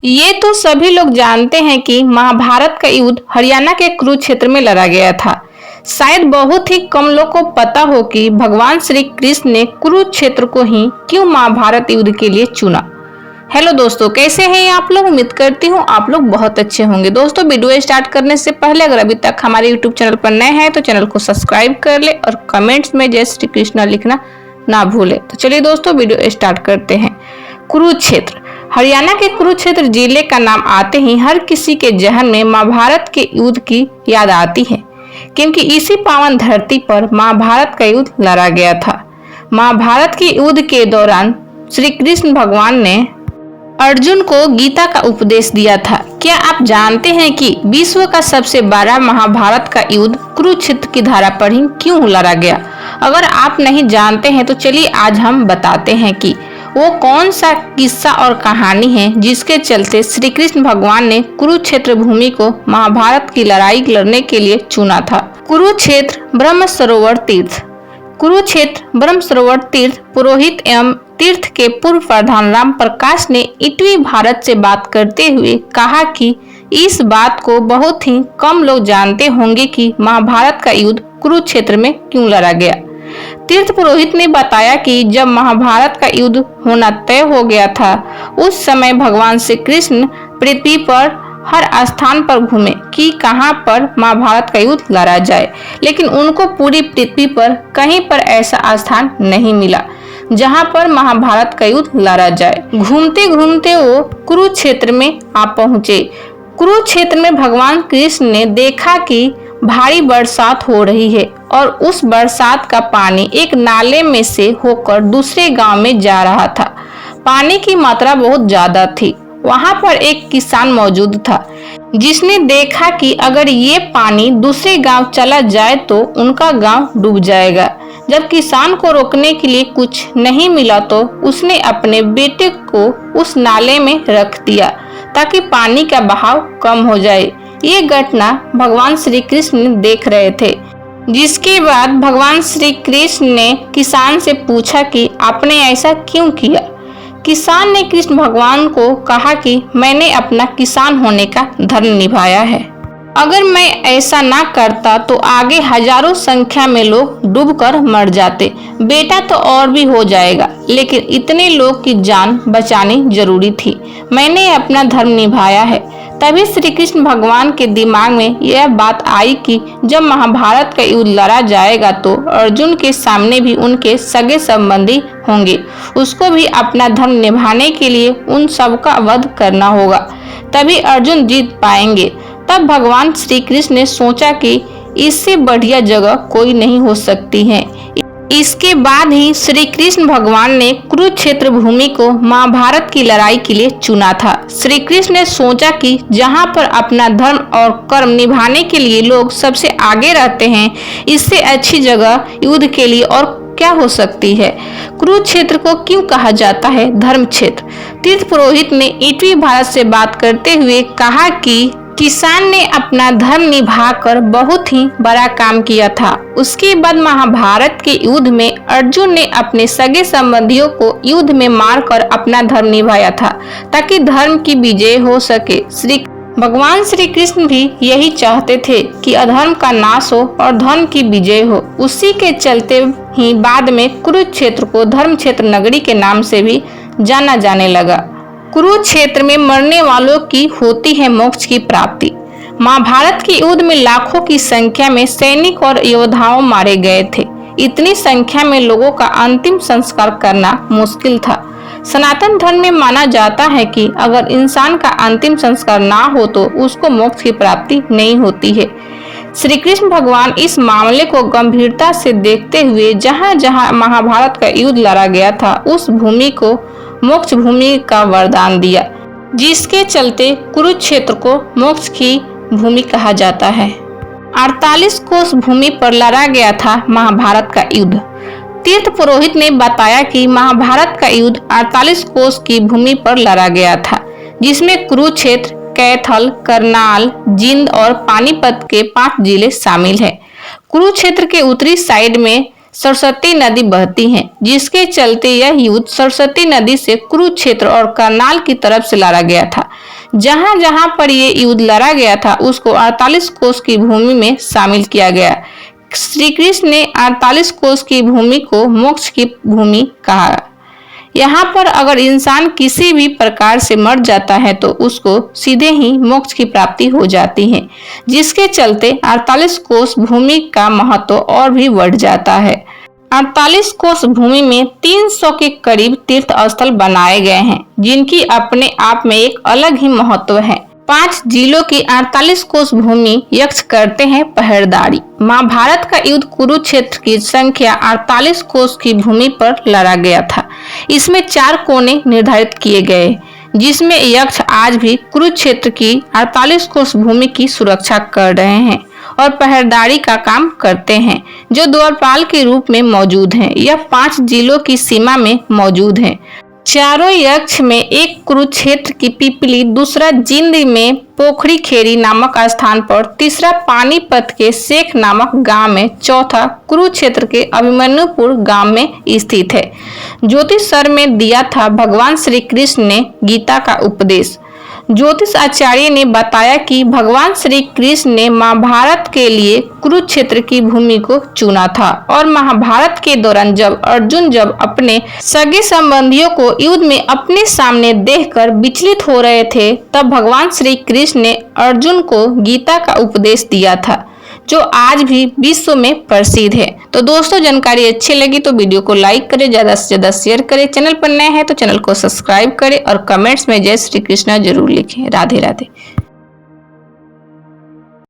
ये तो सभी लोग जानते हैं कि महाभारत का युद्ध हरियाणा के कुरुक्षेत्र में लड़ा गया था। शायद बहुत ही कम लोग को पता हो कि भगवान श्री कृष्ण ने कुरुक्षेत्र को ही क्यों महाभारत युद्ध के लिए चुना। हेलो दोस्तों, कैसे हैं आप लोग। उम्मीद करती हूँ आप लोग बहुत अच्छे होंगे। दोस्तों, वीडियो स्टार्ट करने से पहले अगर अभी तक हमारे यूट्यूब चैनल पर नए हैं तो चैनल को सब्सक्राइब कर ले और कमेंट्स में जय श्री कृष्ण लिखना ना भूले। तो चलिए दोस्तों, वीडियो स्टार्ट करते हैं। कुरुक्षेत्र हरियाणा के कुरुक्षेत्र जिले का नाम आते ही हर किसी के जहन में महाभारत के युद्ध की याद आती है, क्योंकि इसी पावन धरती पर महाभारत का युद्ध लड़ा गया था। महाभारत के युद्ध के दौरान श्री कृष्ण भगवान ने अर्जुन को गीता का उपदेश दिया था। क्या आप जानते हैं कि विश्व का सबसे बड़ा महाभारत का युद्ध कुरुक्षेत्र की धारा पर ही क्यों लड़ा गया? अगर आप नहीं जानते हैं तो चलिए आज हम बताते हैं कि वो कौन सा किस्सा और कहानी है जिसके चलते श्री कृष्ण भगवान ने कुरुक्षेत्र भूमि को महाभारत की लड़ाई लड़ने के लिए चुना था। कुरुक्षेत्र ब्रह्म सरोवर तीर्थ। कुरुक्षेत्र ब्रह्म सरोवर तीर्थ पुरोहित एवं तीर्थ के पूर्व प्रधान राम प्रकाश ने इटवी भारत से बात करते हुए कहा कि इस बात को बहुत ही कम लोग जानते होंगे कि महाभारत का युद्ध कुरुक्षेत्र में क्यों लड़ा गया। तीर्थ पुरोहित ने बताया कि जब महाभारत का युद्ध होना तय हो गया था, उस समय भगवान श्री कृष्ण पृथ्वी पर हर स्थान पर घूमे कि कहां पर महाभारत का युद्ध लड़ा जाए, लेकिन उनको पूरी पृथ्वी पर कहीं पर ऐसा स्थान नहीं मिला जहां पर महाभारत का युद्ध लड़ा जाए। घूमते घूमते वो कुरुक्षेत्र में आ पहुंचे। कुरुक्षेत्र में भगवान कृष्ण ने देखा कि भारी बरसात हो रही है और उस बरसात का पानी एक नाले में से होकर दूसरे गांव में जा रहा था। पानी की मात्रा बहुत ज्यादा थी। वहां पर एक किसान मौजूद था जिसने देखा कि अगर ये पानी दूसरे गांव चला जाए तो उनका गांव डूब जाएगा। जब किसान को रोकने के लिए कुछ नहीं मिला तो उसने अपने बेटे को उस नाले में रख दिया ताकि पानी का बहाव कम हो जाए। ये घटना भगवान श्री कृष्ण देख रहे थे, जिसके बाद भगवान श्री कृष्ण ने किसान से पूछा कि आपने ऐसा क्यों किया। किसान ने कृष्ण भगवान को कहा कि मैंने अपना किसान होने का धर्म निभाया है। अगर मैं ऐसा ना करता तो आगे हजारों संख्या में लोग डूबकर मर जाते। बेटा तो और भी हो जाएगा, लेकिन इतने लोग की जान बचानी जरूरी थी। मैंने अपना धर्म निभाया है। तभी श्री कृष्ण भगवान के दिमाग में यह बात आई कि जब महाभारत का युद्ध लड़ा जाएगा तो अर्जुन के सामने भी उनके सगे संबंधी होंगे। उसको भी अपना धर्म निभाने के लिए उन सबका वध करना होगा, तभी अर्जुन जीत पाएंगे। तब भगवान श्री कृष्ण ने सोचा कि इससे बढ़िया जगह कोई नहीं हो सकती है। इसके बाद ही श्री कृष्ण भगवान ने कुरुक्षेत्र भूमि को महाभारत की लड़ाई के लिए चुना था। श्री कृष्ण ने सोचा कि जहां पर अपना धर्म और कर्म निभाने के लिए लोग सबसे आगे रहते हैं, इससे अच्छी जगह युद्ध के लिए और क्या हो सकती है। कुरुक्षेत्र को क्यों कहा जाता है धर्म क्षेत्र? तीर्थ पुरोहित ने इटवी भारत से बात करते हुए कहा कि किसान ने अपना धर्म निभाकर बहुत ही बड़ा काम किया था। उसके बाद महाभारत के युद्ध में अर्जुन ने अपने सगे संबंधियों को युद्ध में मारकर अपना धर्म निभाया था ताकि धर्म की विजय हो सके। भगवान श्री कृष्ण भी यही चाहते थे कि अधर्म का नाश हो और धर्म की विजय हो। उसी के चलते ही बाद में कुरुक्षेत्र को धर्म क्षेत्र नगरी के नाम से भी जाना जाने लगा। कुरुक्षेत्र में मरने वालों की होती है मोक्ष की प्राप्ति। महाभारत के युद्ध में लाखों की संख्या में सैनिक और योद्धाओं मारे गए थे। इतनी संख्या में लोगों का अंतिम संस्कार करना मुश्किल था। सनातन धर्म में माना जाता है कि अगर इंसान का अंतिम संस्कार ना हो तो उसको मोक्ष की प्राप्ति नहीं होती है। श्री कृष्ण भगवान इस मामले को गंभीरता से देखते हुए जहां जहां महाभारत का युद्ध लड़ा गया था उस भूमि को मोक्ष भूमि का वरदान दिया, जिसके चलते कुरुक्षेत्र को मोक्ष की भूमि कहा जाता है। 48 कोस भूमि पर लड़ा गया था महाभारत का युद्ध। तीर्थ पुरोहित ने बताया कि महाभारत का युद्ध 48 कोस की भूमि पर लड़ा गया था, जिसमें कुरुक्षेत्र, कैथल, करनाल, जिंद और पानीपत के 5 जिले शामिल हैं। कुरुक्षेत्र के उत्तरी साइड में सरस्वती नदी बहती है, जिसके चलते यह युद्ध सरस्वती नदी से कुरुक्षेत्र और करनाल की तरफ से लड़ा गया था। जहां जहां पर ये युद्ध लड़ा गया था उसको 48 कोस की भूमि में शामिल किया गया। श्री कृष्ण ने 48 कोस की भूमि को मोक्ष की भूमि कहा। यहाँ पर अगर इंसान किसी भी प्रकार से मर जाता है तो उसको सीधे ही मोक्ष की प्राप्ति हो जाती है, जिसके चलते 48 कोस भूमि का महत्व और भी बढ़ जाता है। 48 कोस भूमि में 300 के करीब तीर्थ स्थल बनाए गए हैं, जिनकी अपने आप में एक अलग ही महत्व है। 5 जिलों की 48 कोस भूमि यक्ष करते हैं पहरेदारी। महाभारत का युद्ध कुरुक्षेत्र की संख्या 48 कोस की भूमि पर लड़ा गया था। इसमें 4 कोने निर्धारित किए गए, जिसमें यक्ष आज भी कुरुक्षेत्र की 48 कोस भूमि की सुरक्षा कर रहे हैं और पहरेदारी का काम करते हैं, जो द्वारपाल के रूप में मौजूद हैं। यह 5 जिलों की सीमा में मौजूद हैं। चारों यक्ष में एक कुरुक्षेत्र की पिपली, दूसरा जिंद में पोखरी खेरी नामक स्थान पर, तीसरा पानीपत के शेख नामक गांव में, चौथा कुरुक्षेत्र के अभिमन्युपुर गांव में स्थित है। ज्योतिषर में दिया था भगवान श्री कृष्ण ने गीता का उपदेश। ज्योतिष आचार्य ने बताया कि भगवान श्री कृष्ण ने महाभारत के लिए कुरुक्षेत्र की भूमि को चुना था और महाभारत के दौरान जब अर्जुन अपने सगे संबंधियों को युद्ध में अपने सामने देखकर विचलित हो रहे थे, तब भगवान श्री कृष्ण ने अर्जुन को गीता का उपदेश दिया था, जो आज भी विश्व में प्रसिद्ध है। तो दोस्तों, जानकारी अच्छी लगी तो वीडियो को लाइक करें, ज्यादा से ज्यादा शेयर करें। चैनल पर नए हैं तो चैनल को सब्सक्राइब करें और कमेंट्स में जय श्री कृष्ण जरूर लिखें। राधे राधे।